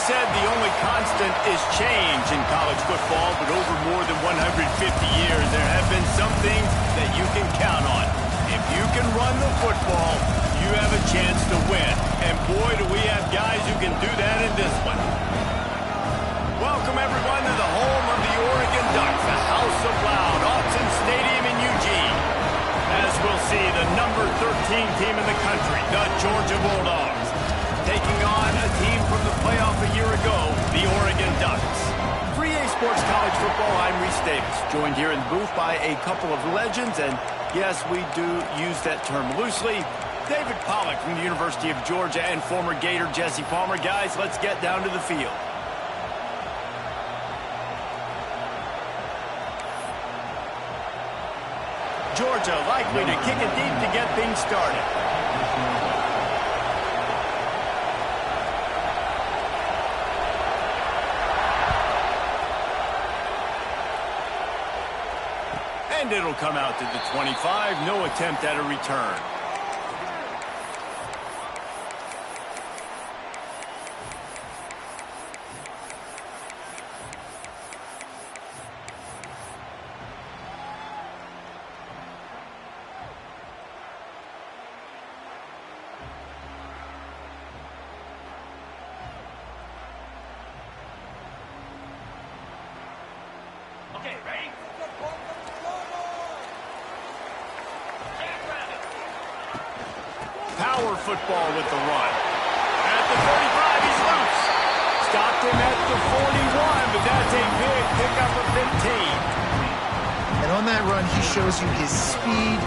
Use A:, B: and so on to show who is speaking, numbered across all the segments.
A: said the only constant is change in college football, but over more than 150 years, there have been some things that you can count on. If you can run the football, you have a chance to win. And boy, do we have guys who can do that in this one. Welcome, everyone, to the home of the Oregon Ducks, the House of Loud, Autzen Stadium in Eugene. As we'll see, the number 13 team in the country, the Georgia Bulldogs, taking on a team from the playoff a year ago, the Oregon Ducks. 3A Sports College Football, I'm Reese Davis, joined here in the booth by a couple of legends, and yes, we do use that term loosely. David Pollack from the University of Georgia and former Gator Jesse Palmer. Guys, let's get down to the field. Georgia likely to kick it deep to get things started. And it'll come out to the 25. No attempt at a return.
B: Okay, ready?
A: Power football with the run. At the 35, he's loose. Stopped him at the 41, but that's a big pickup of 15.
C: And on that run, he shows you his speed.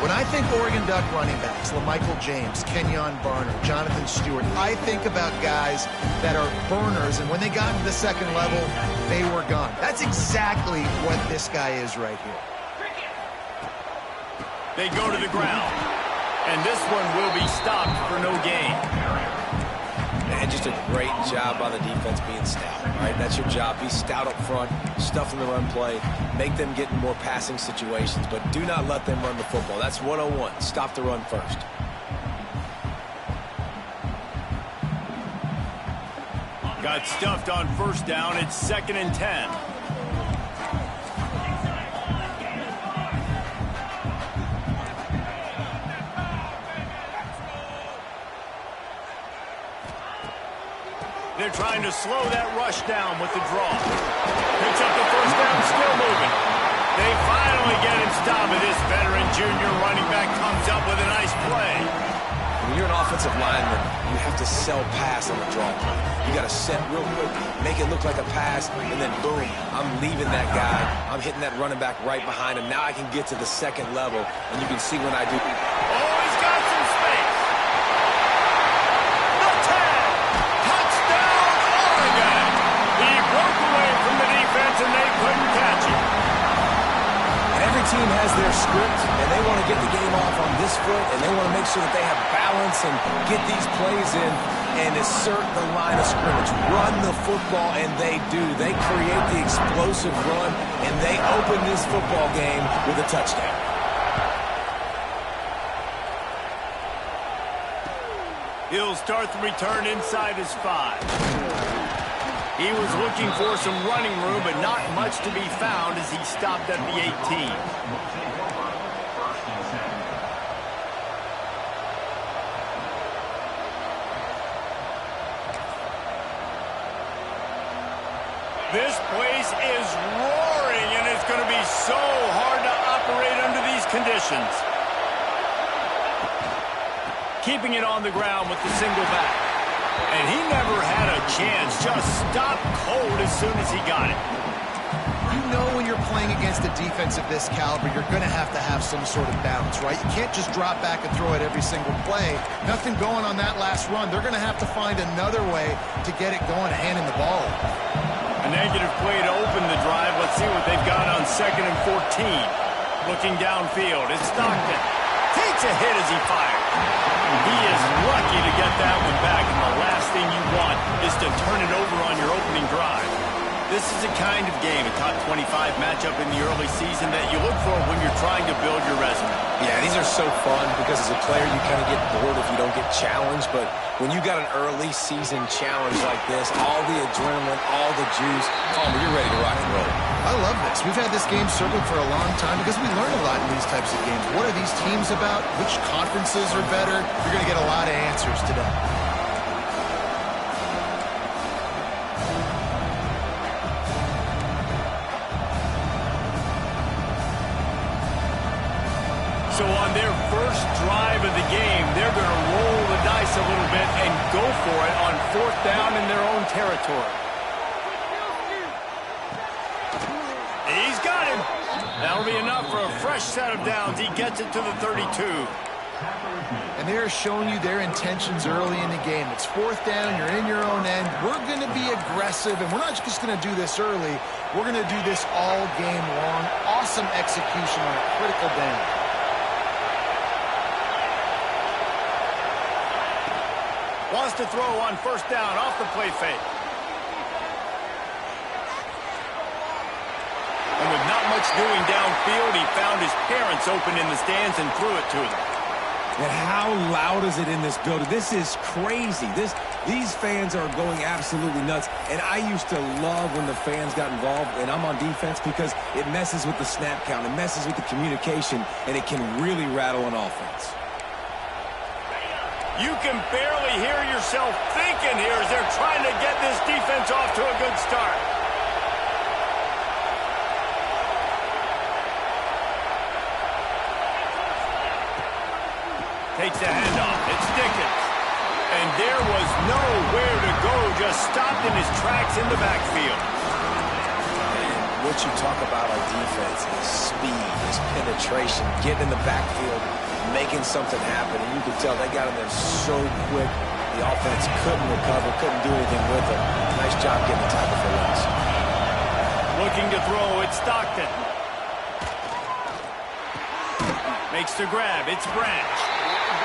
C: When I think Oregon Duck running backs, LaMichael James, Kenyon Barner, Jonathan Stewart, I think about guys that are burners, and when they got into the second level, they were gone. That's exactly what this guy is right here.
A: They go to the ground, and this one will be stopped for no gain.
D: And just a great job by the defense being stout. All right, that's your job. Be stout up front, stuff in the run play, make them get in more passing situations, but do not let them run the football. That's 101. Stop the run first.
A: Got stuffed on first down. It's 2nd and 10. They're trying to slow that rush down with the draw. Picks up the first down, still moving. They finally get him stopped, and this veteran junior running back comes up with a nice play.
D: When you're an offensive lineman, you have to sell pass on the draw play. You got to set real quick, make it look like a pass, and then boom, I'm leaving that guy. I'm hitting that running back right behind him. Now I can get to the second level, and you can see when I do.
A: Oh, he's got some space. The tag. Touchdown, Oregon. He broke away from the defense, and they couldn't catch him.
D: And every team has their script, and they want to get the game off on this foot, and they want to make sure that they have balance and get these plays in and assert the line of scrimmage. Run the football, and they do. They create the explosive run, and they open this football game with a touchdown.
A: He'll start the return inside his 5. He was looking for some running room, but not much to be found as he stopped at the 18. This place is roaring, and it's going to be so hard to operate under these conditions. Keeping it on the ground with the single back. And he never had a chance, just stopped cold as soon as he got it.
C: You know when you're playing against a defense of this caliber, you're going to have some sort of balance, right? You can't just drop back and throw it every single play. Nothing going on that last run. They're going to have to find another way to get it going, handing the ball.
A: A negative play to open the drive. Let's see what they've got on 2nd and 14. Looking downfield, it's Stockton. Takes a hit as he fired. He is lucky to get that one back, and the last thing you want is to turn it over on your opening drive. This is the kind of game, a top 25 matchup in the early season that you look for when you're trying to build your resume.
D: Yeah, these are so fun because as a player you kind of get bored if you don't get challenged, but when you got an early season challenge like this, all the adrenaline, all the juice, you're ready to rock and roll.
C: I love this. We've had this game circled for a long time because we learn a lot in these types of games. What are these teams about? Which conferences are better? You're going to get a lot of answers today.
A: So on their first drive of the game, they're going to roll the dice a little bit and go for it on 4th down in their own territory. He's got him. That'll be enough for a fresh set of downs. He gets it to the 32.
C: And they're showing you their intentions early in the game. It's 4th down. You're in your own end. We're going to be aggressive, and we're not just going to do this early. We're going to do this all game long. Awesome execution on a critical down.
A: Wants to throw on 1st down off the play fake. And with not much doing downfield, he found his parents open in the stands and threw it to them.
D: And how loud is it in this building? This is crazy. These fans are going absolutely nuts. And I used to love when the fans got involved, and I'm on defense because it messes with the snap count. It messes with the communication, and it can really rattle an offense.
A: You can barely hear yourself thinking here as they're trying to get this defense off to a good start. Takes the handoff. It's Dickens. And there was nowhere to go, just stopped in his tracks in the backfield.
D: And what you talk about on defense is speed, is penetration, getting in the backfield, making something happen, and you could tell they got in there so quick. The offense couldn't recover, couldn't do anything with it. Nice job getting the tackle for loss.
A: Looking to throw, it's Stockton. Makes the grab, it's Branch.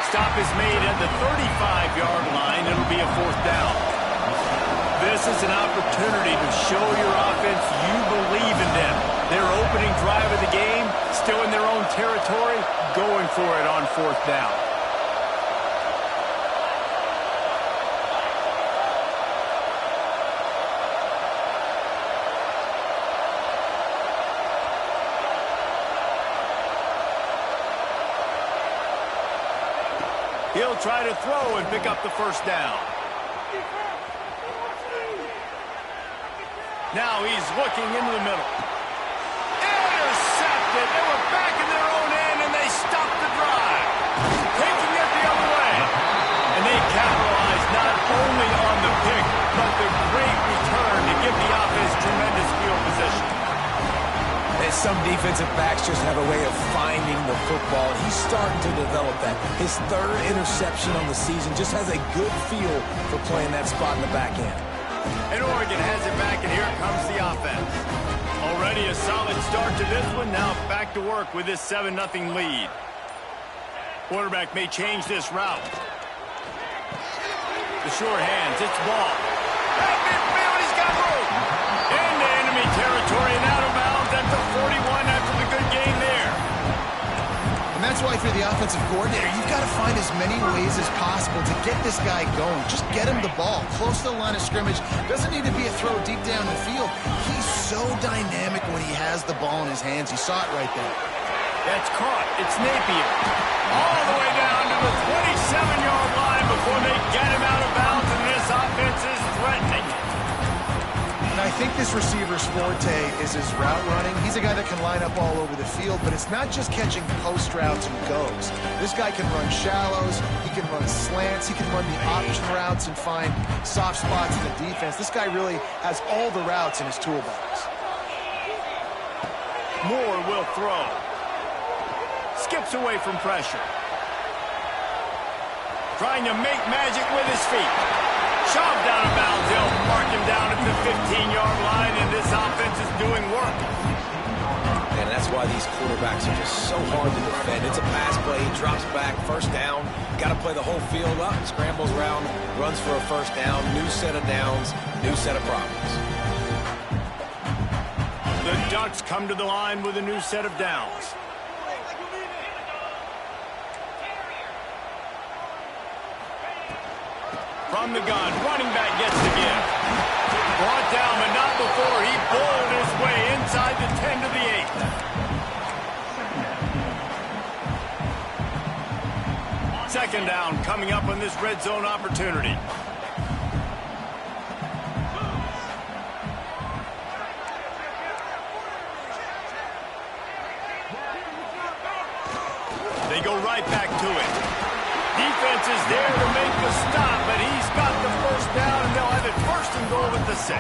A: Stop is made at the 35-yard line. It'll be a 4th down. This is an opportunity to show your offense you believe in them. Their opening drive of the game, still in their own territory, going for it on 4th down. He'll try to throw and pick up the 1st down. Now he's looking into the middle. Intercepted. They were back in their own end, and they stopped the drive. Taking it the other way. And they capitalized not only on the pick, but the great return to give the offense tremendous field position.
D: And some defensive backs just have a way of finding the football. He's starting to develop that. His 3rd interception on the season just has a good feel for playing that spot in the back end.
A: And Oregon has it back, and here comes the offense. Already a solid start to this one. Now back to work with this 7-0 lead. Quarterback may change this route. The sure hands, it's ball. Back midfield, he's got room. Into enemy territory and out of bounds at the 41 after the good game there.
C: And that's why if you're the offensive coordinator, you've got to find as many ways as possible to get this guy going. Just get him the ball close to the line of scrimmage. Doesn't need to be a throw deep down the field. He's so dynamic when he has the ball in his hands. You saw it right there.
A: That's caught. It's Napier. All the way down to the 27-yard line before they get him out of bounds, and this offense is threatening.
C: And I think this receiver's forte is his route running. He's a guy that can line up all over the field, but it's not just catching post routes and goes. This guy can run shallows, he can run slants, he can run the option routes and find soft spots in the defense. This guy really has all the routes in his toolbox.
A: Moore will throw. Skips away from pressure. Trying to make magic with his feet. Shoved out of bounds. They'll mark him down at the 15-yard line, and this offense is doing work.
D: And that's why these quarterbacks are just so hard to defend. It's a pass play. He drops back. 1st down. Got to play the whole field up. Scrambles around. Runs for a 1st down. New set of downs. New set of problems.
A: The Ducks come to the line with a new set of downs. From the gun, running back gets the give. Brought down, but not before he bowled his way inside the 10 to the 8. Second down coming up on this red zone opportunity. They go right back to it. Defense is there to make the stop, but he's got the first down, and they'll have it first and goal at the 6.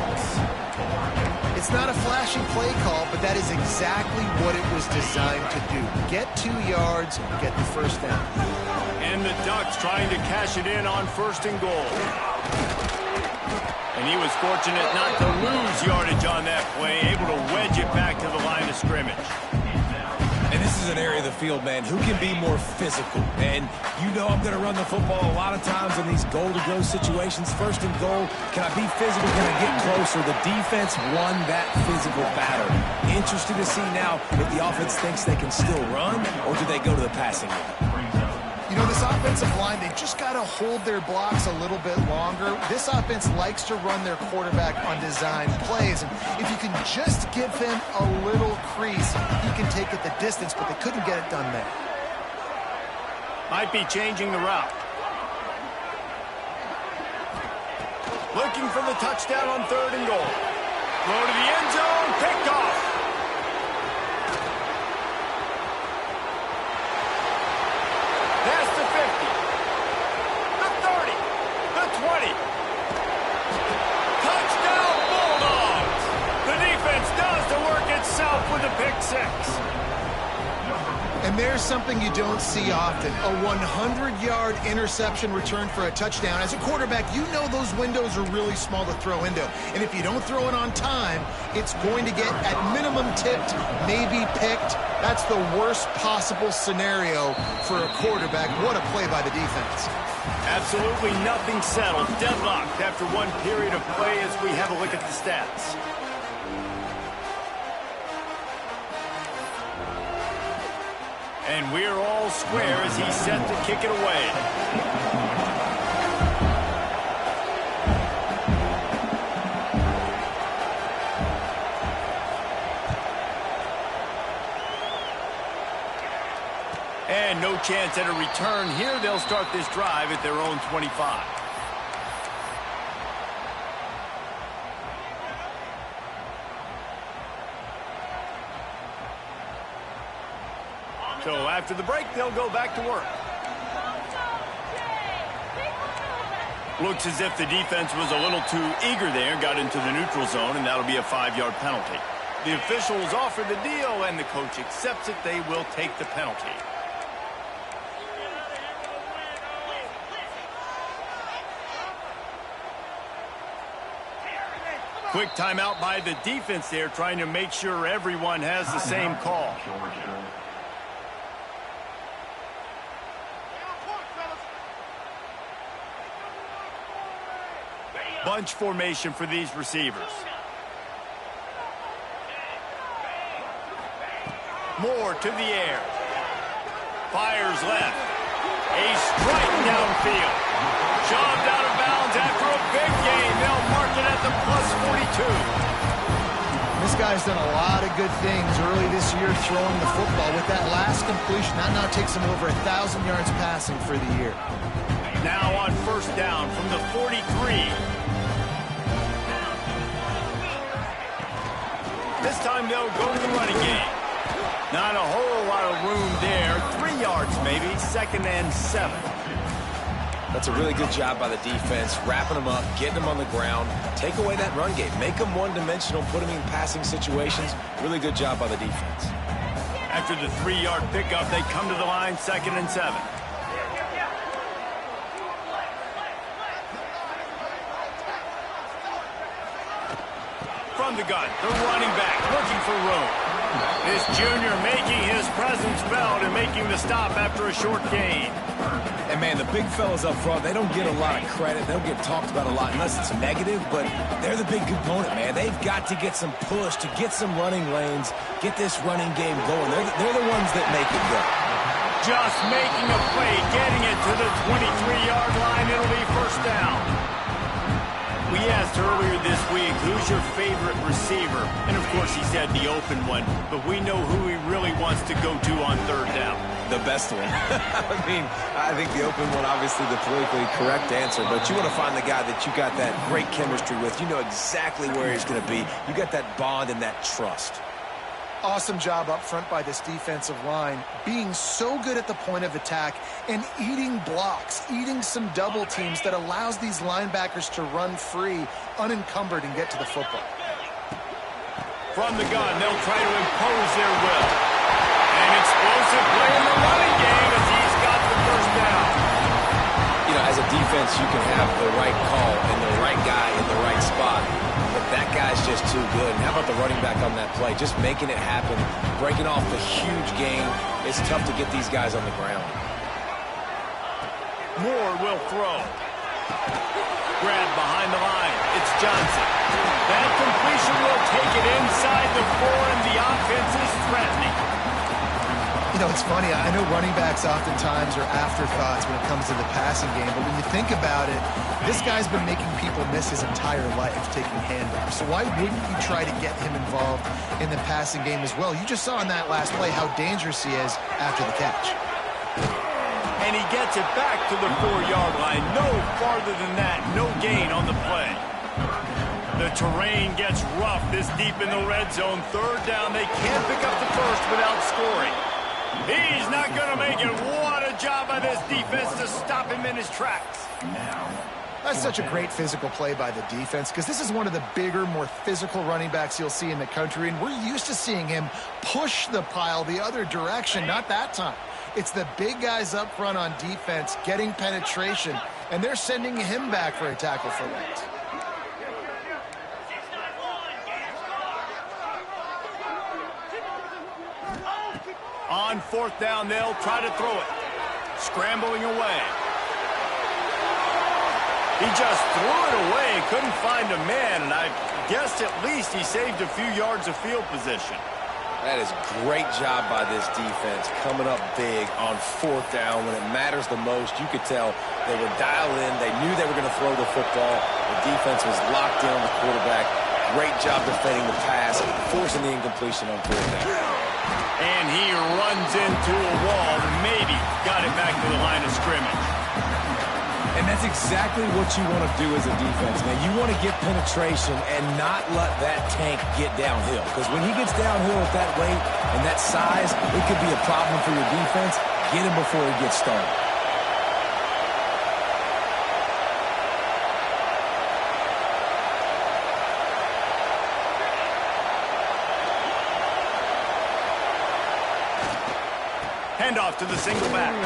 C: It's not a flashy play call, but that is exactly what it was designed to do. Get 2 yards, get the first down.
A: And the Ducks trying to cash it in on first and goal. And he was fortunate not to lose yardage on that play, able to wedge it back to the line of scrimmage.
D: And this is an area of the field, man, who can be more physical. And you know I'm going to run the football a lot of times in these goal-to-go situations. First and goal, can I be physical? Can I get closer? The defense won that physical battle. Interested to see now if the offense thinks they can still run, or do they go to the passing game?
C: You know, this offensive line, they just got to hold their blocks a little bit longer. This offense likes to run their quarterback on design plays. And if you can just give him a little crease, he can take it the distance, but they couldn't get it done there.
A: Might be changing the route. Looking for the touchdown on third and goal. Throw to the end zone, picked off. Past the 50, the 30, the 20. Touchdown Bulldogs! The defense does the work itself with a pick 6.
C: And there's something you don't see often, a 100-yard interception return for a touchdown. As a quarterback, you know those windows are really small to throw into. And if you don't throw it on time, it's going to get, at minimum, tipped, maybe picked. That's the worst possible scenario for a quarterback. What a play by the defense.
A: Absolutely nothing settled. Deadlocked after one period of play as we have a look at the stats. And we're all square as he's set to kick it away. And no chance at a return here. They'll start this drive at their own 25. So after the break, they'll go back to work. Looks as if the defense was a little too eager there, got into the neutral zone, and that'll be a 5-yard penalty. The officials offer the deal, and the coach accepts it. They will take the penalty. Quick timeout by the defense there, trying to make sure everyone has the same call. Bunch formation for these receivers. Moore to the air. Fires left. A strike downfield. Shoved out of bounds after a big gain. They'll mark it at the +42.
C: This guy's done a lot of good things early this year throwing the football. With that last completion, that now takes him over 1,000 yards passing for the year.
A: Now on first down from the 43. This time they'll go to the running game. Not a whole lot of room there. 3 yards maybe, 2nd and 7.
D: That's a really good job by the defense, wrapping them up, getting them on the ground, take away that run game, make them one-dimensional, put them in passing situations. Really good job by the defense.
A: After the 3-yard pickup, they come to the line, 2nd and 7. From the gun, the running back looking for room. This Jr. making his presence felt and making the stop after a short gain.
D: And, man, the big fellas up front, they don't get a lot of credit. They don't get talked about a lot unless it's negative, but they're the big component, man. They've got to get some push, to get some running lanes, get this running game going. They're the ones that make it go.
A: Just making a play, getting it to the 23-yard line. It'll be first down. We asked earlier this week, who's your favorite receiver? And, of course, he said the open one, but we know who he really wants to go to on third down.
D: The best one. I mean, I think the open one, obviously the politically correct answer, but you want to find the guy that you got that great chemistry with. You know exactly where he's going to be. You got that bond and that trust.
C: Awesome job up front by this defensive line, being so good at the point of attack and eating blocks, eating some double teams that allows these linebackers to run free, unencumbered, and get to the football.
A: From the gun, they'll try to impose their will. An explosive play in the running game as he's got the first down.
D: You know, as a defense, you can have the right call and the right guy in the right spot. But that guy's just too good. And how about the running back on that play? Just making it happen, breaking off the huge gain. It's tough to get these guys on the ground.
A: Moore will throw. Grab behind the line. It's Johnson. That completion will take it inside the 4, and the offense is threatening.
C: You know, it's funny. I know running backs oftentimes are afterthoughts when it comes to the passing game, but when you think about it, this guy's been making people miss his entire life taking handoffs. So why wouldn't you try to get him involved in the passing game as well? You just saw in that last play how dangerous he is after the catch.
A: And he gets it back to the 4-yard line. No farther than that. No gain on the play. The terrain gets rough this deep in the red zone. Third down. They can't pick up the first without scoring. He's not going to make it. What a job by this defense to stop him in his tracks.
C: That's such a great physical play by the defense because this is one of the bigger, more physical running backs you'll see in the country, and we're used to seeing him push the pile the other direction. Not that time. It's the big guys up front on defense getting penetration, and they're sending him back for a tackle for loss.
A: On fourth down, they'll try to throw it. Scrambling away. He just threw it away, couldn't find a man, and I guess at least he saved a few yards of field position.
D: That is great job by this defense, coming up big on fourth down when it matters the most. You could tell they were dialed in. They knew they were going to throw the football. The defense was locked in on the quarterback. Great job defending the pass, forcing the incompletion on fourth down.
A: And he runs into a wall, maybe got it back to the line of scrimmage.
D: And that's exactly what you want to do as a defense, man. You want to get penetration and not let that tank get downhill. Because when he gets downhill at that weight and that size, it could be a problem for your defense. Get him before he gets started.
A: Handoff to the single back.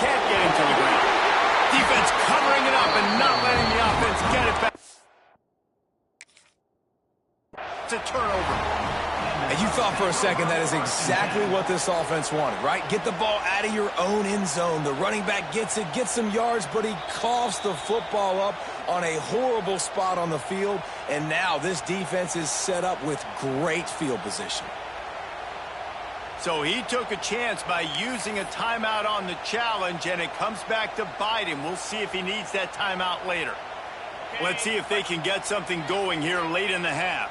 A: Can't get him to the ground. Defense covering it up and not letting the offense get it back. It's a turnover.
D: And you thought for a second that is exactly what this offense wanted, right? Get the ball out of your own end zone. The running back gets it, gets some yards, but he coughs the football up on a horrible spot on the field. And now this defense is set up with great field position.
A: So he took a chance by using a timeout on the challenge, and it comes back to bite him. We'll see if he needs that timeout later. Let's see if they can get something going here late in the half.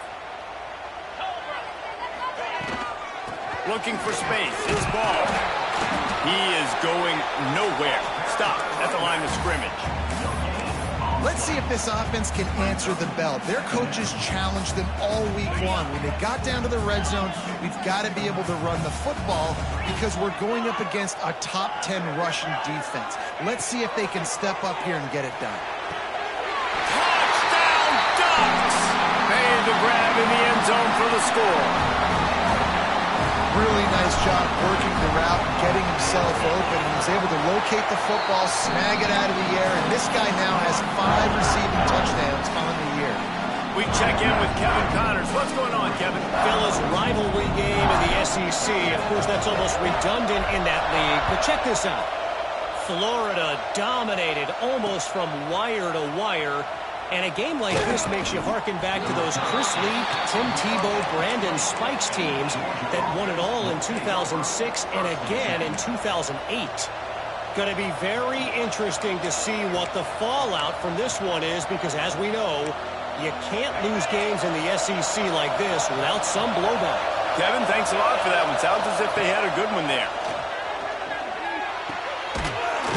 A: Looking for space. It's ball. He is going nowhere. Stop at the line of scrimmage.
C: Let's see if this offense can answer the bell. Their coaches challenged them all week long. When they got down to the red zone, we've got to be able to run the football because we're going up against a top 10 Russian defense. Let's see if they can step up here and get it done.
A: Touchdown Ducks! Made the grab in the end zone for the score.
C: Really nice job working the route and getting himself open. He was able to locate the football, snag it out of the air, and this guy now has 5 receiving touchdowns on the year.
A: We check in with Kevin Connors. What's going on, Kevin?
B: Fellas, rivalry game SEC. Of course, that's almost redundant in that league. But check this out. Florida dominated almost from wire to wire. And a game like this makes you harken back to those Chris Lee, Tim Tebow, Brandon Spikes teams that won it all in 2006 and again in 2008. Going to be very interesting to see what the fallout from this one is because, as we know, you can't lose games in the SEC like this without some blowback.
A: Kevin, thanks a lot for that one. Sounds as if they had a good one there.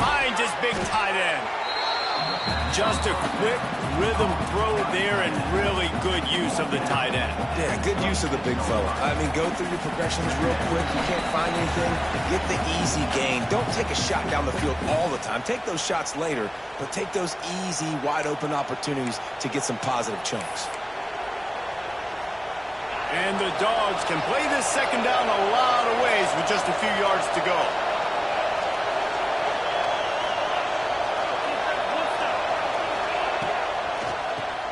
A: Finds his big tight end. Just a quick rhythm throw there and really good use of the tight end.
D: Yeah, good use of the big fella. I mean, go through your progressions real quick. You can't find anything. Get the easy gain. Don't take a shot down the field all the time. Take those shots later, but take those easy, wide-open opportunities to get some positive chunks.
A: And the Dogs can play this second down a lot of ways with just a few yards to go.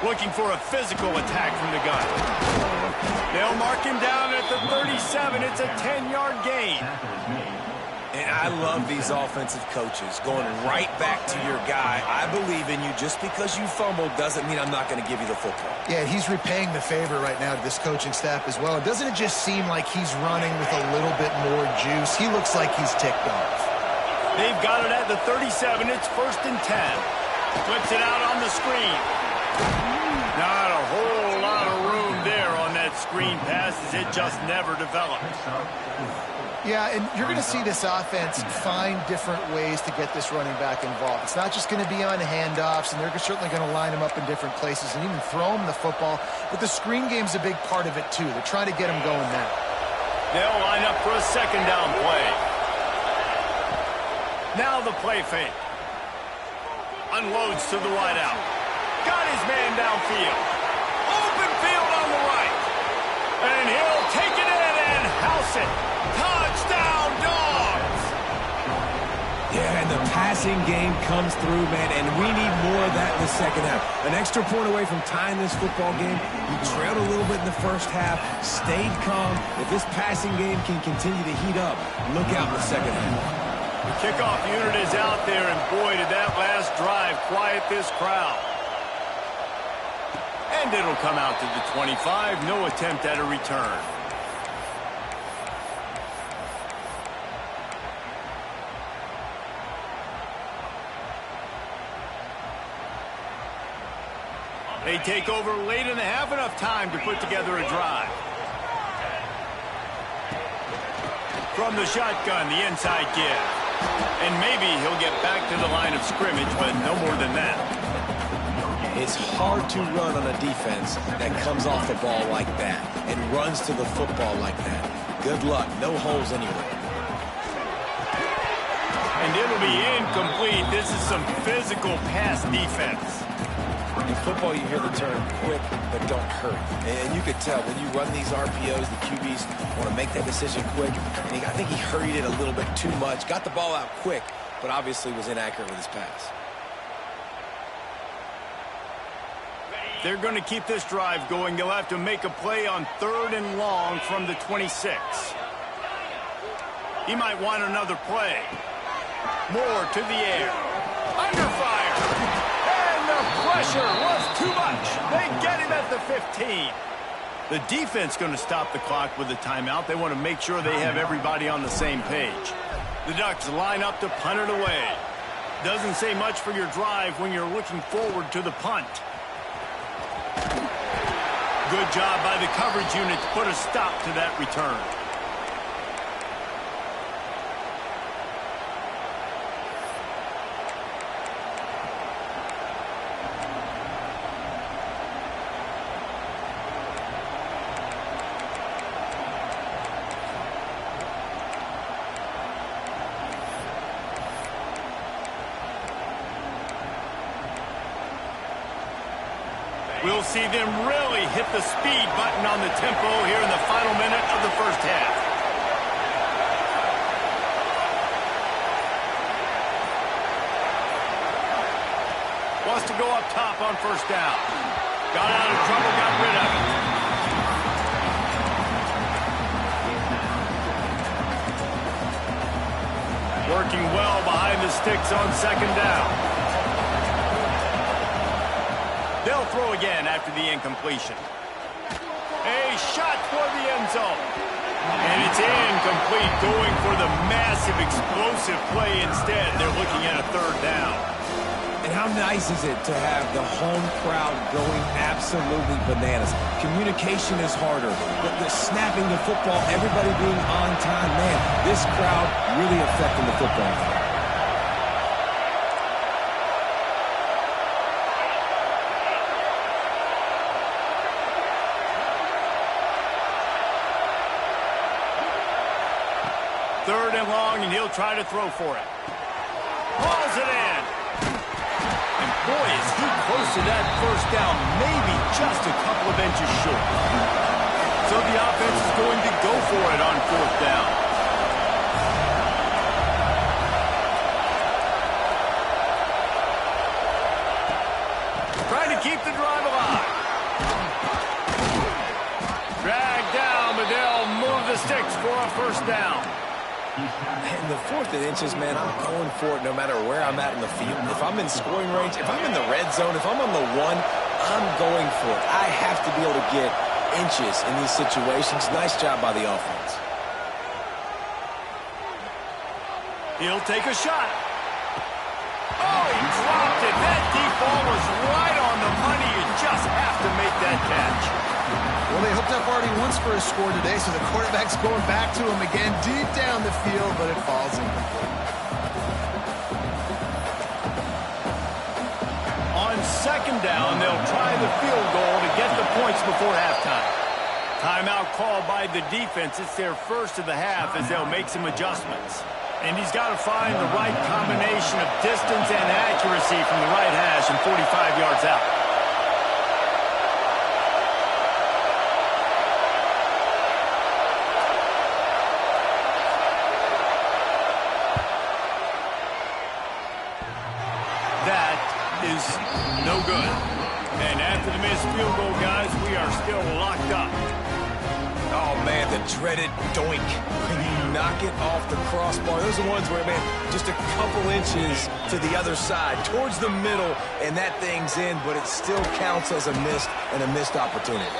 A: Looking for a physical attack from the gun. They'll mark him down at the 37. It's a 10-yard gain.
D: And I love these offensive coaches going right back to your guy. I believe in you. Just because you fumbled doesn't mean I'm not going to give you the football.
C: Yeah, he's repaying the favor right now to this coaching staff as well. And doesn't it just seem like he's running with a little bit more juice? He looks like he's ticked off.
A: They've got it at the 37. It's 1st and 10. Flips it out on the screen. Not a whole lot of room there on that screen pass as it just never developed.
C: Yeah, and you're going to see this offense find different ways to get this running back involved. It's not just going to be on handoffs, and they're certainly going to line him up in different places and even throw him the football. But the screen game's a big part of it, too. They're trying to get him going now.
A: They'll line up for a second down play. Now the play fake. Unloads to the wideout. Got his man downfield. Open field on the right. And he'll take it in and house it. Touchdown, Dogs!
D: Yeah, and the passing game comes through, man, and we need more of that in the second half. An extra point away from tying this football game. You trailed a little bit in the first half, stayed calm. If this passing game can continue to heat up, look out in the second half.
A: The kickoff unit is out there, and boy, did that last drive quiet this crowd. And it'll come out to the 25. No attempt at a return. They take over late and have enough time to put together a drive. From the shotgun, the inside give. And maybe he'll get back to the line of scrimmage, but no more than that.
D: It's hard to run on a defense that comes off the ball like that and runs to the football like that. Good luck. No holes anywhere.
A: And it'll be incomplete. This is some physical pass defense.
D: In football, you hear the term quick, but don't hurry. And you could tell when you run these RPOs, the QBs want to make that decision quick. And I think he hurried it a little bit too much. Got the ball out quick, but obviously was inaccurate with his pass.
A: They're going to keep this drive going. They'll have to make a play on 3rd and long from the 26. He might want another play. More to the air. Under fire. And the pressure was too much. They get him at the 15. The defense going to stop the clock with a timeout. They want to make sure they have everybody on the same page. The Ducks line up to punt it away. Doesn't say much for your drive when you're looking forward to the punt. Good job by the coverage unit to put a stop to that return. We'll see them really hit the speed button on the tempo here in the final minute of the first half. Wants to go up top on 1st down. Got out of trouble, got rid of it. Working well behind the sticks on second down. They'll throw again after the incompletion. A shot for the end zone. And it's incomplete, going for the massive explosive play instead. They're looking at a third down.
D: And how nice is it to have the home crowd going absolutely bananas? Communication is harder. The snapping the football, everybody being on time. Man, this crowd really affecting the football game.
A: Third and long, and he'll try to throw for it. Hauls it in. And boy, is he close to that first down, maybe just a couple of inches short. So the offense is going to go for it on fourth down. Trying to keep the drive alive. Drag down, but they'll move the sticks for a first down.
D: And the 4th and inches, man, I'm going for it no matter where I'm at in the field. If I'm in scoring range, if I'm in the red zone, if I'm on the 1, I'm going for it. I have to be able to get inches in these situations. Nice job by the offense.
A: He'll take a shot. Oh, he dropped it. That deep ball was right on the money. You just have to make that catch.
C: Well, they hooked up already once for a score today, so the quarterback's going back to him again deep down the field, but it falls incomplete.
A: On second down, they'll try the field goal to get the points before halftime. Timeout called by the defense. It's their first of the half as they'll make some adjustments. And he's got to find the right combination of distance and accuracy from the right hash and 45 yards out. No good. And after the missed field goal, guys, we are still locked up.
D: Oh, man, the dreaded doink. When you knock it off the crossbar, those are the ones where, man, just a couple inches to the other side, towards the middle, and that thing's in, but it still counts as a missed opportunity.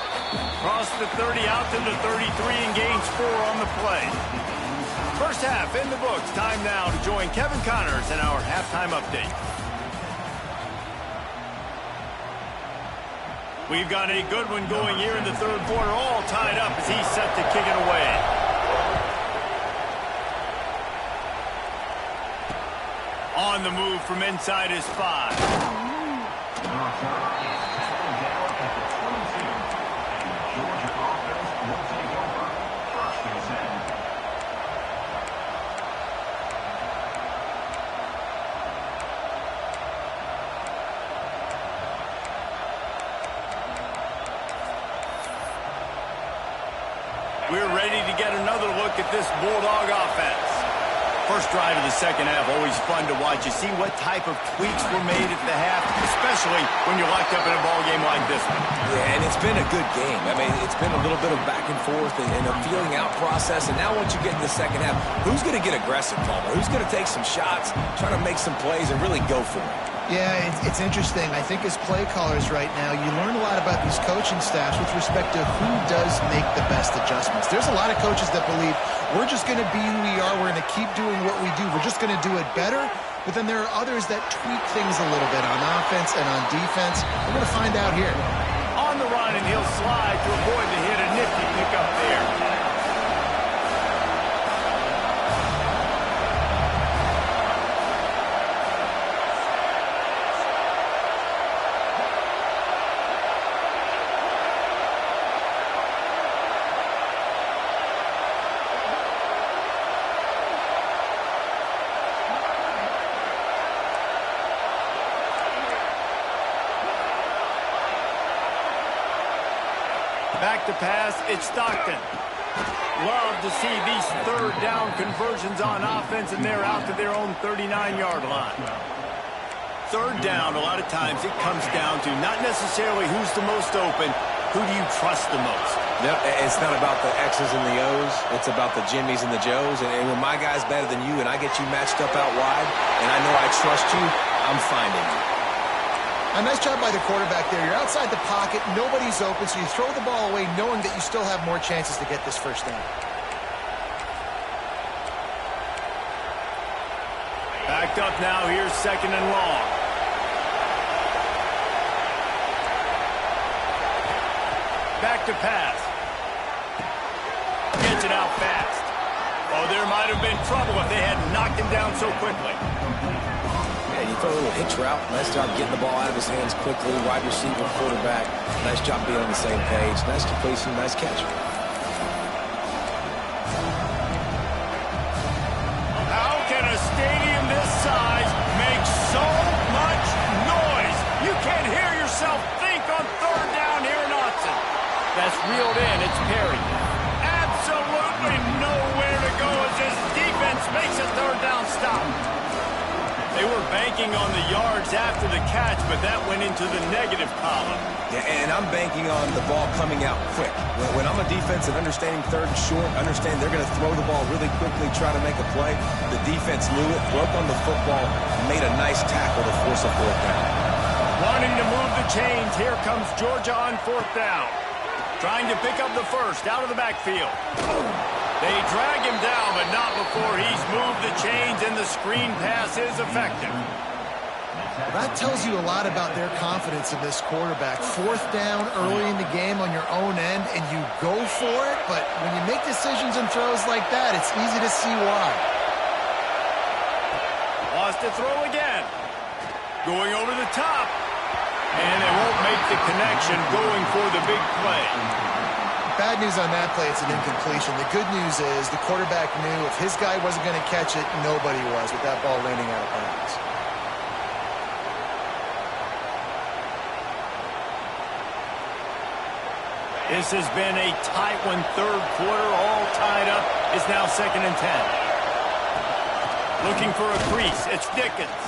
A: Cross the 30 out to the 33 and gains 4 on the play. First half in the books. Time now to join Kevin Connors in our halftime update. We've got a good one going here in the third quarter, all tied up as he's set to kick it away. On the move from inside his 5. We're ready to get another look at this Bulldog offense. First drive of the second half, always fun to watch. You see what type of tweaks were made at the half, especially when you're locked up in a ball game like this one.
D: Yeah, and it's been a good game. I mean, it's been a little bit of back and forth and a feeling out process. And now once you get in the second half, who's going to get aggressive, Palmer? Who's going to take some shots, try to make some plays, and really go for it?
C: Yeah, it's interesting. I think as play callers right now, you learn a lot about these coaching staffs with respect to who does make the best adjustments. There's a lot of coaches that believe we're just going to be who we are. We're going to keep doing what we do. We're just going to do it better. But then there are others that tweak things a little bit on offense and on defense. We're going to find out here.
A: On the run, and he'll slide to avoid the hit. A nifty pick up there. Back to pass, it's Stockton. Love to see these third down conversions on offense, and they're out to their own 39-yard line. Third down, a lot of times it comes down to not necessarily who's the most open, who do you trust the most?
D: No, it's not about the X's and the O's. It's about the Jimmys and the Joes. And when my guy's better than you and I get you matched up out wide and I know I trust you, I'm finding you.
C: A nice job by the quarterback there. You're outside the pocket. Nobody's open, so you throw the ball away knowing that you still have more chances to get this first down.
A: Backed up now. Here's 2nd and long. Back to pass. Gets it out fast. Oh, there might have been trouble if they had knocked him down so quickly.
D: Yeah, you throw a little hitch route. Nice job getting the ball out of his hands quickly. Wide receiver, quarterback. Nice job being on the same page. Nice completion, nice catch.
A: How can a stadium this size make so much noise? You can't hear yourself think on 3rd down here in Austin. That's reeled in. It's Perry. Absolutely nowhere to go as this defense makes a 3rd down stop. They were banking on the yards after the catch, but that went into the negative column.
D: Yeah, and I'm banking on the ball coming out quick. When I'm a defense and understanding 3rd and short, understand they're going to throw the ball really quickly, try to make a play. The defense knew it, broke on the football, made a nice tackle to force a 4th down.
A: Wanting to move the chains, here comes Georgia on 4th down. Trying to pick up the first out of the backfield. They drag him down, but not before he's moved the chains, and the screen pass is effective.
C: Well, that tells you a lot about their confidence in this quarterback. 4th down early in the game on your own end, and you go for it, but when you make decisions and throws like that, it's easy to see why.
A: Lost to throw again. Going over the top. And they won't make the connection going for the big play.
C: Bad news on that play, it's an incompletion. The good news is the quarterback knew if his guy wasn't going to catch it, nobody was with that ball landing out of bounds.
A: This has been a tight one. 3rd quarter, all tied up. It's now 2nd and 10. Looking for a crease. It's Dickens.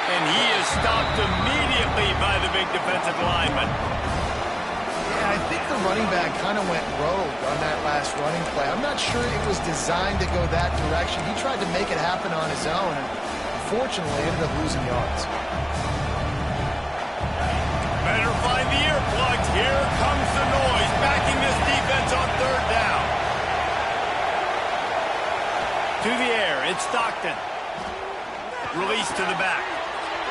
A: And he is stopped immediately by the big defensive lineman.
C: Yeah, I think the running back kind of went rogue on that last running play. I'm not sure it was designed to go that direction. He tried to make it happen on his own, and unfortunately ended up losing yards.
A: Better find the earplugs. Here comes the noise, backing this defense on 3rd down. To the air, it's Stockton. Release to the back.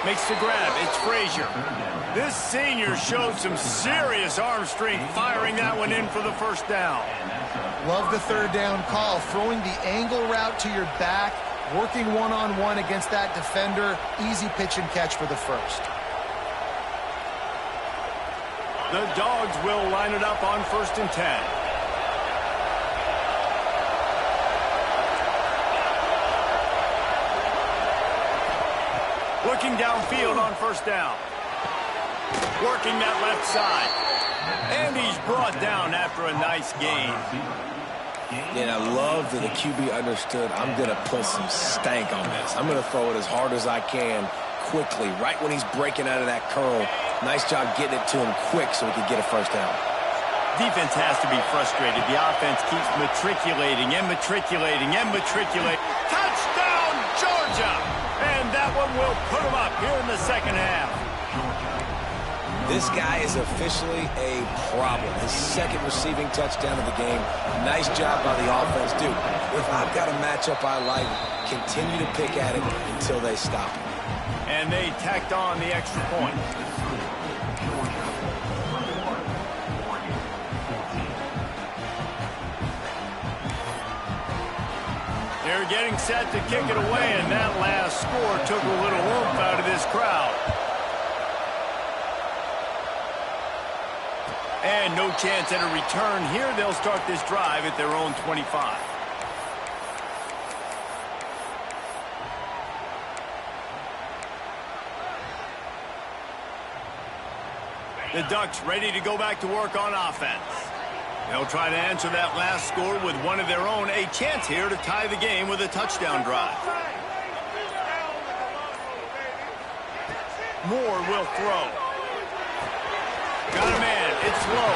A: Makes the grab. It's Frazier. This senior showed some serious arm strength, firing that one in for the 1st down.
C: Love the 3rd down call. Throwing the angle route to your back, working one-on-one against that defender. Easy pitch and catch for the 1st.
A: The Dogs will line it up on 1st and 10. Looking downfield on 1st down. Working that left side. And he's brought down after a nice gain.
D: And I love that the QB understood I'm going to put some stank on this. I'm going to throw it as hard as I can quickly, right when he's breaking out of that curl. Nice job getting it to him quick so he could get a 1st down.
A: Defense has to be frustrated. The offense keeps matriculating and matriculating and matriculating. Touchdown, Georgia! And that one will put them up here in the 2nd half.
D: This guy is officially a problem. His 2nd receiving touchdown of the game. Nice job by the offense. Dude, if I've got a matchup I like, continue to pick at it until they stop him.
A: And they tacked on the extra point. They're getting set to kick it away, and that last score took a little oomph out of this crowd. And no chance at a return here. They'll start this drive at their own 25. The Ducks ready to go back to work on offense. They'll try to answer that last score with one of their own. A chance here to tie the game with a touchdown drive. Moore will throw. Got a man It's low.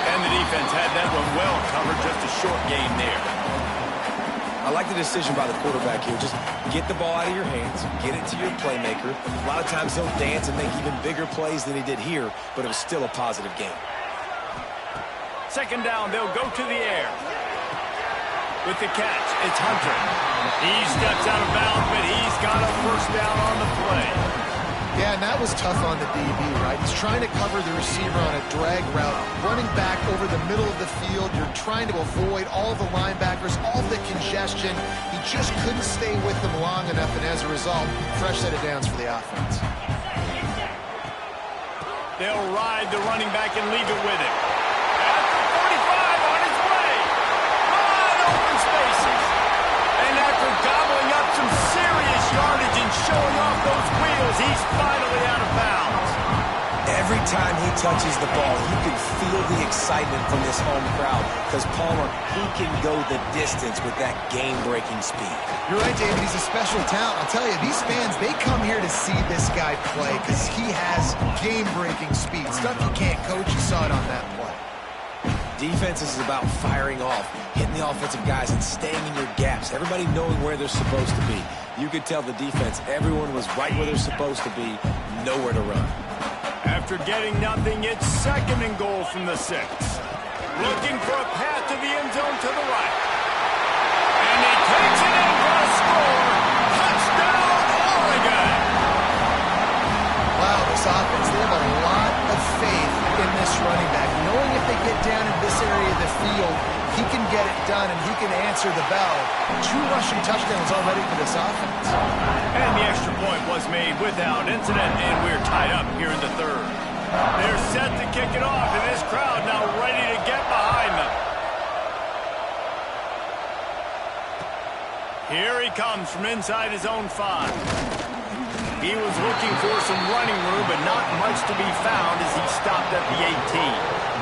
A: And the defense had that one well covered. Just a short gain there.
D: I like the decision by the quarterback here. Just get the ball out of your hands, get it to your playmaker. A lot of times he'll dance and make even bigger plays than he did here, but it was still a positive game.
A: Second down, they'll go to the air. With the catch, it's Hunter. He steps out of bounds, but he's got a first down on the play.
C: Yeah, and that was tough on the DB, right? He's trying to cover the receiver on a drag route, running back over the middle of the field. You're trying to avoid all the linebackers, all the congestion. He just couldn't stay with them long enough, and as a result, fresh set of downs for the offense.
A: They'll ride the running back and leave it with him. At the 45 on his way. Wide open spaces. And after gobbling up some serious yardage and showing off those wheels, he's finally out of bounds.
D: Every time he touches the ball, you can feel the excitement from this home crowd because Palmer, he can go the distance with that game-breaking speed.
C: You're right, David. He's a special talent. I'll tell you, these fans, they come here to see this guy play because he has game-breaking speed. Stuff you can't coach. You saw it on that play.
D: Defense is about firing off, hitting the offensive guys, and staying in your gaps. Everybody knowing where they're supposed to be. You could tell the defense, everyone was right where they're supposed to be, nowhere to run.
A: After getting nothing, it's second and goal from the 6. Looking for a path to the end zone to the right. And he takes it in for a score. Touchdown, Oregon!
C: Wow, this offense, they have a lot of faith in this running back. Knowing if they get down in this area of the field, he can get it done and he can answer the bell. 2 rushing touchdowns already for this offense.
A: And the extra point was made without incident, and we're tied up here in the 3rd. They're set to kick it off, and this crowd now ready to get behind them. Here he comes from inside his own 5. He was looking for some running room, but not much to be found as he stopped at the 18.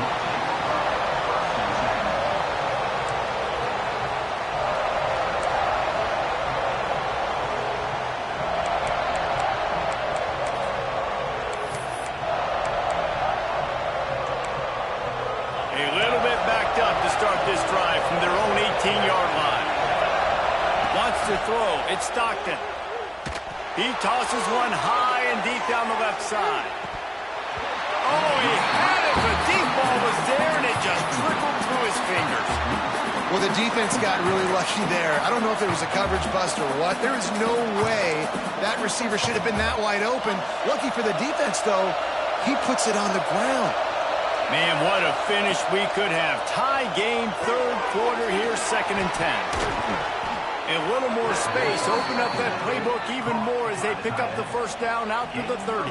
A: This drive from their own 18-yard line. Wants to throw. It's Stockton. He tosses one high and deep down the left side. Oh, he had it. The deep ball was there, and it just trickled through his fingers.
C: Well, the defense got really lucky there. I don't know if there was a coverage bust or what. There is no way that receiver should have been that wide open. Lucky for the defense, though, he puts it on the ground.
A: Man, what a finish we could have. Tie game, 3rd quarter here, 2nd and 10. A little more space, open up that playbook even more as they pick up the first down out to the 30.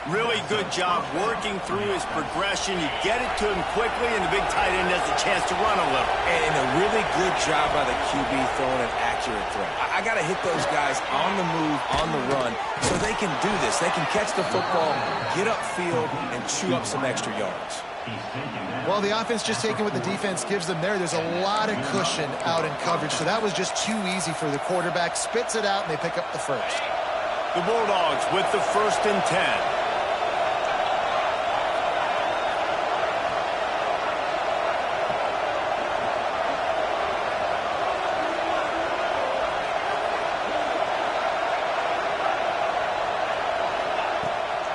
A: Really good job working through his progression. You get it to him quickly, and the big tight end has a chance to run a little.
D: And a really good job by the QB throwing an accurate throw. I got to hit those guys on the move, on the run, so they can do this. They can catch the football, get upfield, and chew up some extra yards.
C: Well, the offense just taking what the defense gives them there. There's a lot of cushion out in coverage, so that was just too easy for the quarterback. Spits it out, and they pick up the first.
A: The Bulldogs with the 1st and 10.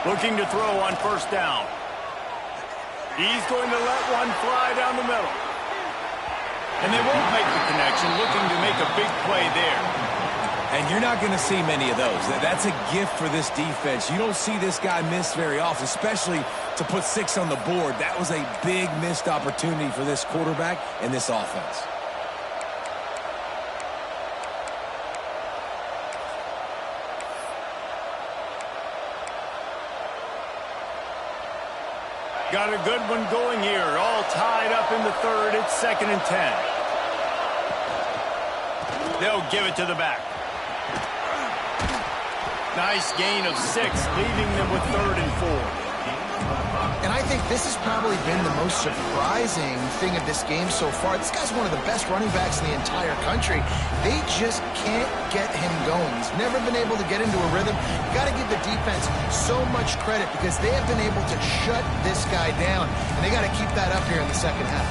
A: Looking to throw on first down. He's going to let one fly down the middle. And they won't make the connection, looking to make a big play there.
D: And you're not going to see many of those. That's a gift for this defense. You don't see this guy miss very often, especially to put 6 on the board. That was a big missed opportunity for this quarterback and this offense.
A: Got a good one going here. All tied up in the 3rd. It's 2nd and 10. They'll give it to the back. Nice gain of 6, leaving them with 3rd and 4.
C: And I think this has probably been the most surprising thing of this game so far. This guy's one of the best running backs in the entire country. They just can't get him going. He's never been able to get into a rhythm. You got to give the defense so much credit because they have been able to shut this guy down. And they got to keep that up here in the second half.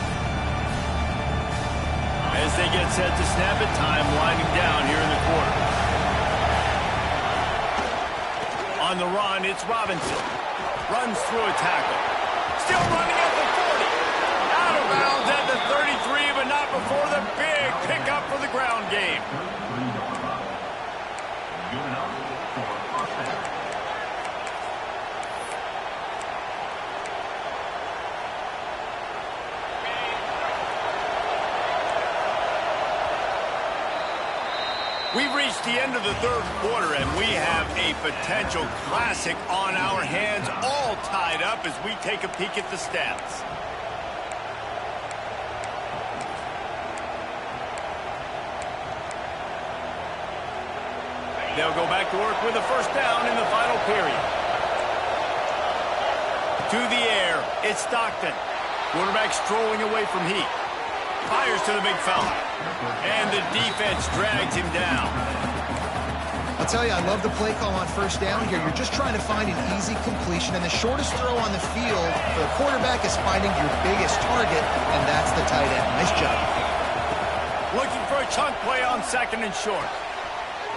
A: As they get set to snap it, time winding down here in the quarter. On the run, it's Robinson. Runs through a tackle. Still running at the 40. Out of bounds at the 33, but not before the big pickup for the ground game. We've reached the end of the third quarter, and we have a potential classic on our hands, all tied up as we take a peek at the stats. They'll go back to work with a first down in the final period. To the air, it's Stockton. Quarterback strolling away from Heat. Fires to the big fella. And the defense drags him down.
C: I'll tell you, I love the play call on first down here. You're just trying to find an easy completion, and the shortest throw on the field for the quarterback is finding your biggest target, and that's the tight end. Nice job.
A: Looking for a chunk play on second and short.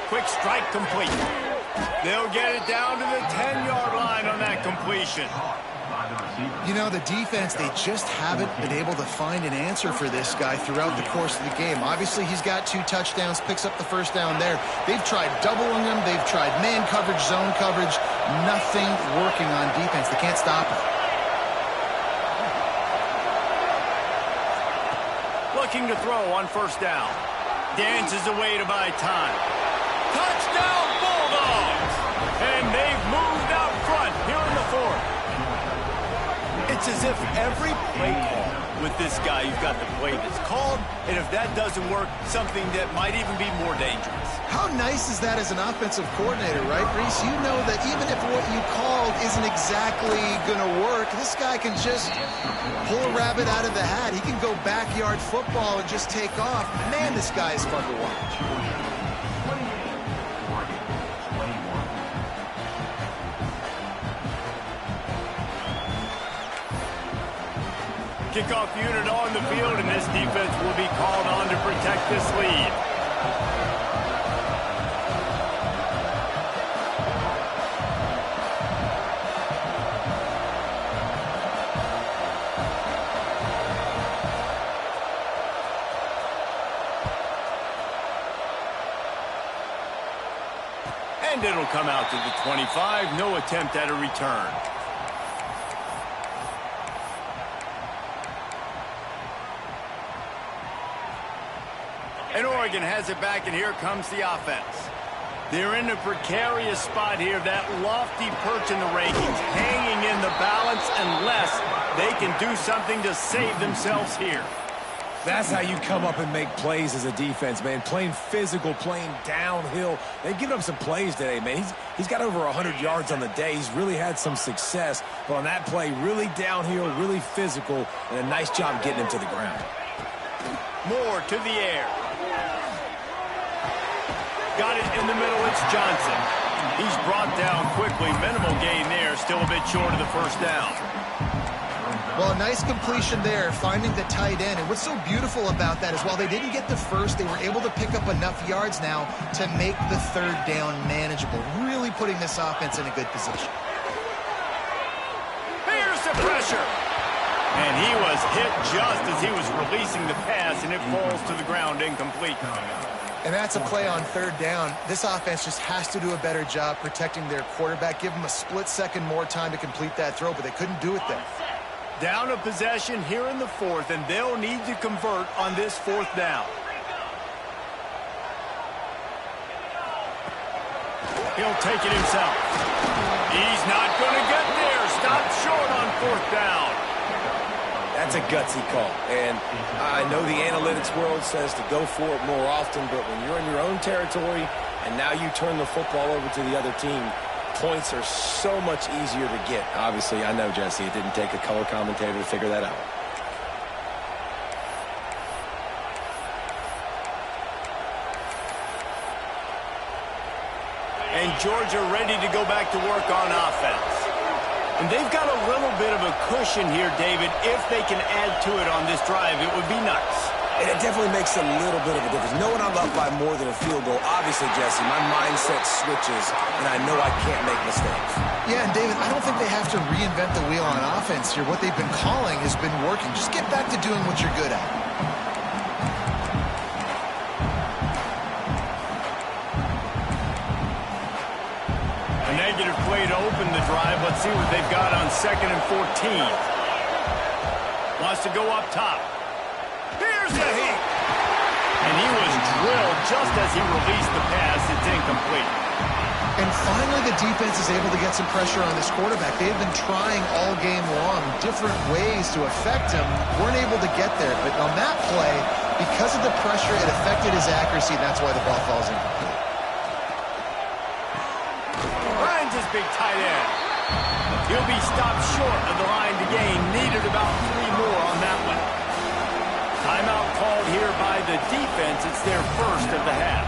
A: Quick strike complete. They'll get it down to the 10-yard line on that completion.
C: You know, the defense, they just haven't been able to find an answer for this guy throughout the course of the game. Obviously, he's got 2 touchdowns, picks up the first down there. They've tried doubling him. They've tried man coverage, zone coverage. Nothing working on defense. They can't stop him.
A: Looking to throw on first down. Dances away to buy time. Touchdown, Bulldogs! And they've moved out front here in the fourth. It's as if every play call with this guy, you've got the play that's called, and if that doesn't work, something that might even be more dangerous.
C: How nice is that as an offensive coordinator, right, Reese? You know that even if what you called isn't exactly going to work, this guy can just pull a rabbit out of the hat. He can go backyard football and just take off. Man, this guy is fun to watch.
A: Kickoff unit on the field, and this defense will be called on to protect this lead. And it'll come out to the 25. No attempt at a return. And Oregon has it back, and here comes the offense. They're in a precarious spot here, that lofty perch in the rankings, hanging in the balance unless they can do something to save themselves here.
D: That's how you come up and make plays as a defense, man. Playing physical, playing downhill. They've given up some plays today, man. He's got over 100 yards on the day. He's really had some success. But on that play, really downhill, really physical, and a nice job getting him to the ground.
A: Moore to the air. Got it in the middle, it's Johnson. He's brought down quickly. Minimal gain there, still a bit short of the first down.
C: Well, a nice completion there, finding the tight end. And what's so beautiful about that is while they didn't get the first, they were able to pick up enough yards now to make the third down manageable. Really putting this offense in a good position.
A: Here's the pressure. And he was hit just as he was releasing the pass, and it falls to the ground incomplete.
C: And that's a play on third down. This offense just has to do a better job protecting their quarterback. Give them a split second more time to complete that throw, but they couldn't do it there.
A: Down a possession here in the fourth, and they'll need to convert on this fourth down. He'll take it himself. He's not going to get there. Stopped short on fourth down.
D: That's a gutsy call, and I know the analytics world says to go for it more often, but when you're in your own territory and now you turn the football over to the other team, points are so much easier to get. Obviously, I know, Jesse, it didn't take a color commentator to figure that out.
A: And Georgia ready to go back to work on offense. And they've got a little bit of a cushion here, David. If they can add to it on this drive, it would be nice.
D: And it definitely makes a little bit of a difference. Knowing I'm up by more than a field goal, obviously, Jesse, my mindset switches, and I know I can't make mistakes.
C: Yeah, and David, I don't think they have to reinvent the wheel on offense here. What they've been calling has been working. Just get back to doing what you're good at.
A: A negative play to open the drive. Let's see what they've got on 2nd and 14. Wants to go up top. Here's the heat. And he was drilled just as he released the pass. It's incomplete.
C: And finally, the defense is able to get some pressure on this quarterback. They've been trying all game long different ways to affect him. Weren't able to get there. But on that play, because of the pressure, it affected his accuracy. That's why the ball falls incomplete.
A: Finds his big tight end. He'll be stopped short of the line to gain. Needed about 3 more on that one. Timeout called here by the defense. It's their first of the half.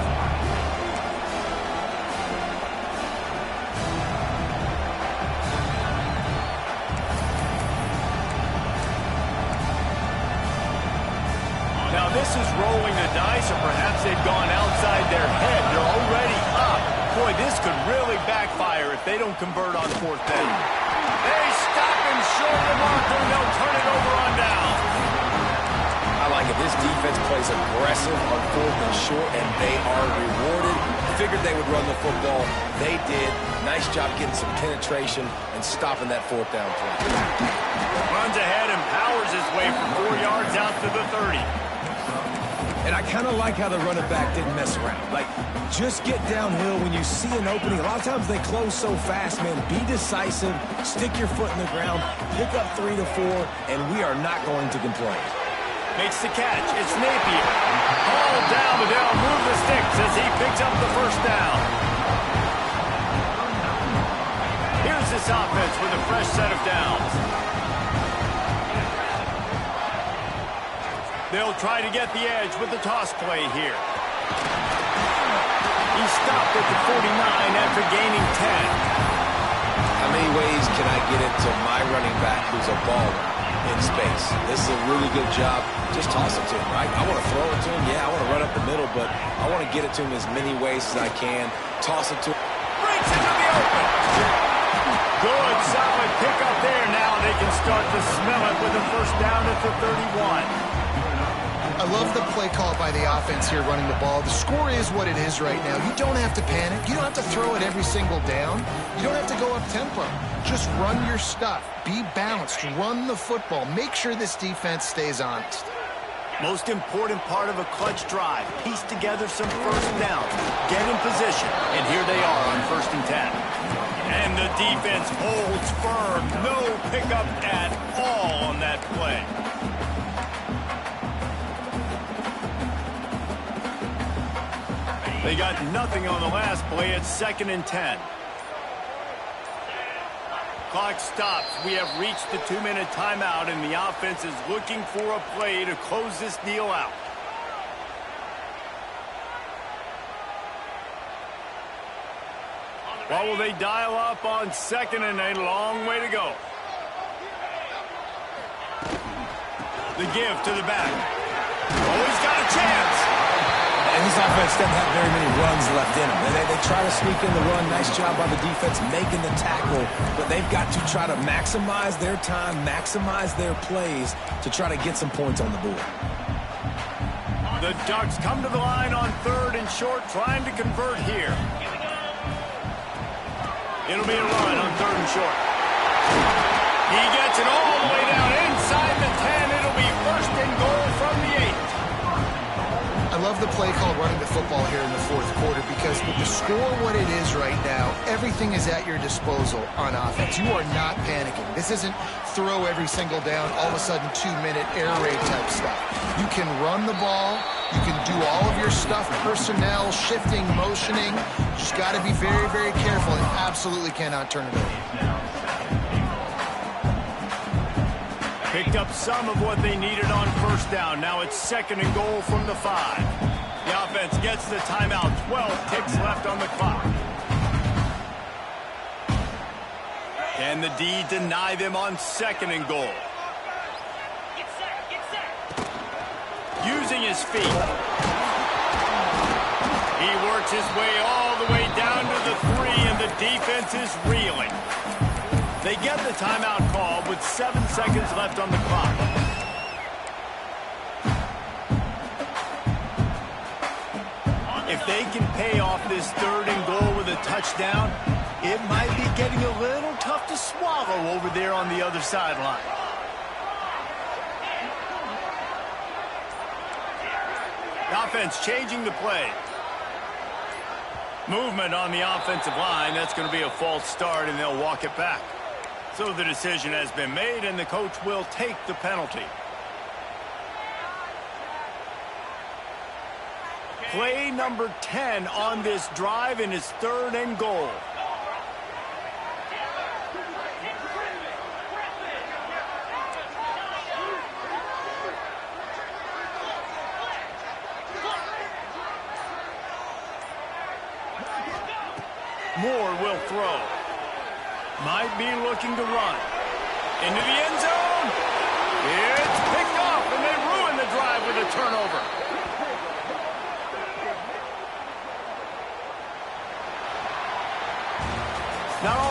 A: Now this is rolling the dice, or perhaps they've gone outside their head. They're already up. Boy, this could really backfire if they don't convert on 4th down. They stop him short of the marker, and they'll turn it over on down.
D: I like it. This defense plays aggressive on 4th and short, and they are rewarded. Figured they would run the football. They did. Nice job getting some penetration and stopping that 4th down play.
A: Runs ahead and powers his way for 4 yards out to the 30.
D: And I kind of like how the running back didn't mess around. Like, just get downhill when you see an opening. A lot of times they close so fast, man. Be decisive, stick your foot in the ground, pick up 3 to 4, and we are not going to complain.
A: Makes the catch. It's Napier. Hauled down, but they'll move the sticks as he picks up the 1st down. Here's this offense with a fresh set of downs. They'll try to get the edge with the toss play here. He stopped at the 49 after gaining 10.
D: How many ways can I get it to my running back who's a baller in space? This is a really good job. Just toss it to him, right? I want to throw it to him. Yeah, I want to run up the middle, but I want to get it to him as many ways as I can. Toss it to him.
A: Breaks into the open. Good, solid pickup there. Now they can start to smell it with a 1st down at the 31.
C: I love the play call by the offense here running the ball. The score is what it is right now. You don't have to panic. You don't have to throw it every single down. You don't have to go up tempo. Just run your stuff. Be balanced. Run the football. Make sure this defense stays honest.
A: Most important part of a clutch drive. Piece together some 1st downs. Get in position. And here they are on 1st and 10. And the defense holds firm. No pickup at all on that play. They got nothing on the last play. It's 2nd and 10. Clock stops. We have reached the 2-minute timeout, and the offense is looking for a play to close this deal out. What will they dial up on 2nd and a long way to go? The give to the back. Oh, he's got a chance.
D: And this offense doesn't have very many runs left in them. They try to sneak in the run. Nice job by the defense making the tackle. But they've got to try to maximize their time, maximize their plays to try to get some points on the board.
A: The Ducks come to the line on 3rd and short, trying to convert here. It'll be a run on 3rd and short. He gets it all the way down inside the 10. It'll be 1st and goal from the 8.
C: I love the play call running the football here in the 4th quarter because with the score what it is right now, everything is at your disposal on offense. You are not panicking. This isn't throw every single down, all of a sudden 2-minute air raid type stuff. You can run the ball, you can do all of your stuff, personnel, shifting, motioning. Just got to be very, very careful and absolutely cannot turn it over.
A: Picked up some of what they needed on first down. Now it's 2nd and goal from the 5. The offense gets the timeout. 12 ticks left on the clock. Can the D deny them on 2nd and goal? Using his feet. He works his way all the way down to the 3, and the defense is reeling. They get the timeout call with 7 seconds left on the clock. If they can pay off this 3rd and goal with a touchdown, it might be getting a little tough to swallow over there on the other sideline. The offense changing the play. Movement on the offensive line. That's going to be a false start, and they'll walk it back. So the decision has been made, and the coach will take the penalty. Play number 10 on this drive, and it's 3rd and goal. Moore will throw. Might be looking to run. Into the end zone. It's picked off, and they ruin the drive with a turnover. Not all